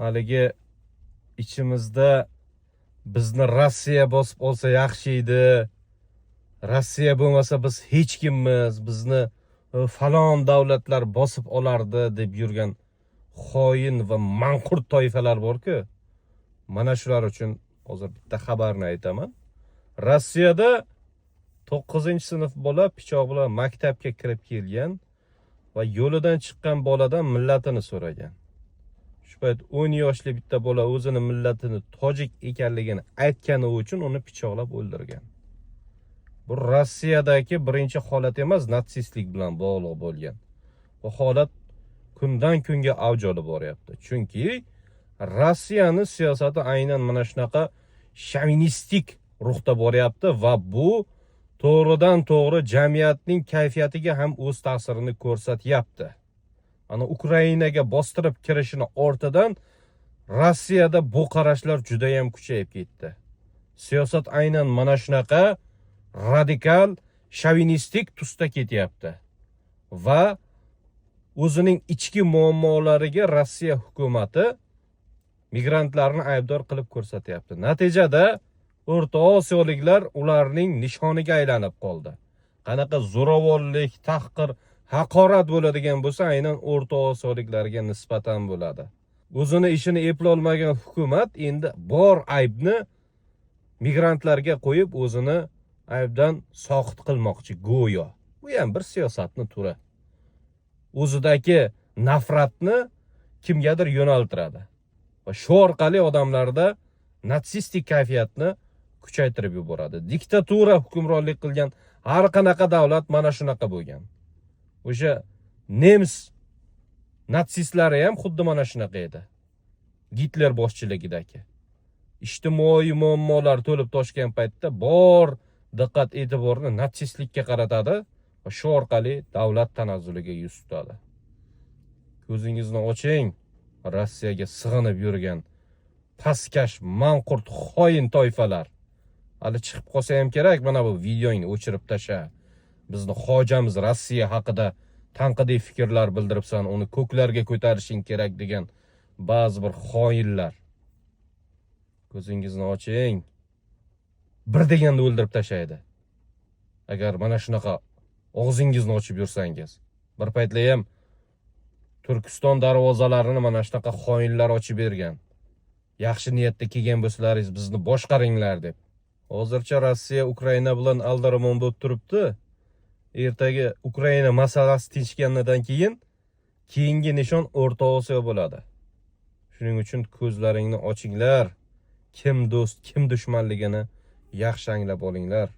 haligi ichimizda bizni Rossiya bosib olsa yaxshi edi. Rossiya bo'lmasa biz hech kimmiz. Bizni falon davlatlar bosib olardi deb yurgan xoin va manqurt toifalar bor-ku. Mana shular uchun hozir bitta xabarni aytaman. Rossiyada 9-sinf bola pichoq bilan maktabga kirib kelgan va yo'lidan chiqqan boladan millatini so'ragan. Shu payt 10 yoshli bitta bola o'zini millatini tojik ekanligini aytgani uchun uni pichoqlab o'ldirgan. Bu Rossiyadagi birinchi holat emas, natsistlik bilan bog'liq bo'lgan. Bu holat kundan kunga avj olib boryapti. Chunki Rossiyaning siyosati aynan mana shunaqa shovinistik ruhda boryapti va bu to'g'ridan to'g'ri jamiyatning kayfiyatiga ham o'z ta'sirini ko'rsatyapti. Ana Ukrainaga bostirib kirishini ortidan Rossiyada bu qarashlar juda ham kuchayib ketdi. Siyosat aynan mana shunaqa radikal, shovinistik tusda ketyapti. Va o'zining ichki muammolariga Rossiya hukumati migrantlarni aybdor qilib ko'rsatyapti. Natijada O'rta Osiyoliklar ularning nishoniga aylanib qoldi. Qanaqa zo'ravonlik, tahqir, haqorat bo'ladigan bo'lsa, aynan O'rta Osiyoliklarga nisbatan bo'ladi. O'zini ishini eplolmagan hukumat endi bor aybni migrantlarga qo'yib, o'zini aybdan soqit qilmoqchi go'yo. Bu ham bir siyosatning turi. O'zidagi nafratni kimgadir yo'naltiradi va shu orqali odamlarda natsistik kayfiyatni kuchaytirib yuboradi. Diktatura hukmronlik qilgan har qanaqa davlat mana shunaqa bo'lgan. O'sha nemis natsistlari ham xuddi mana shunaqa edi. Gitler boshchiligidagi. Ijtimoiy muammolar to'lib toshgan paytda bor diqqat e'tiborni natsistlikka qaratadi va shu orqali davlat tanazzuliga yuz tutadi. Ko'zingizni oching, Rossiyaga sig'inib yurgan pastkash, manqurt, xoin toifalar. Hali chiqib qolsa ham kerak, mana bu videoingni o'chirib tasha. Bizni hojamiz Rossiya haqida tanqidiy fikrlar bildiribsan, uni ko'klarga ko'tarishing kerak degan ba'zi bir xoinlar. Ko'zingizni oching. Bir deganda o'ldirib tashlaydi. Agar mana shunaqa og'zingizni ochib yursangiz. Bir paytlar ham Turkiston darvozalarini mana shunaqa xoinlar ochib bergan. Yaxshi niyatda kelgan bo'lsalaringiz bizni boshqaringlar deb. Hozircha Rossiya Ukraina bilan aldaramon bo'lib turibdi. Ertaga Ukraina masalasi tinchgandan keyin keyingi nishon O'rta Osiyo bo'ladi. Shuning uchun ko'zlaringni ochinglar. Kim do'st, kim dushmanligini yaxshi anglab olinglar.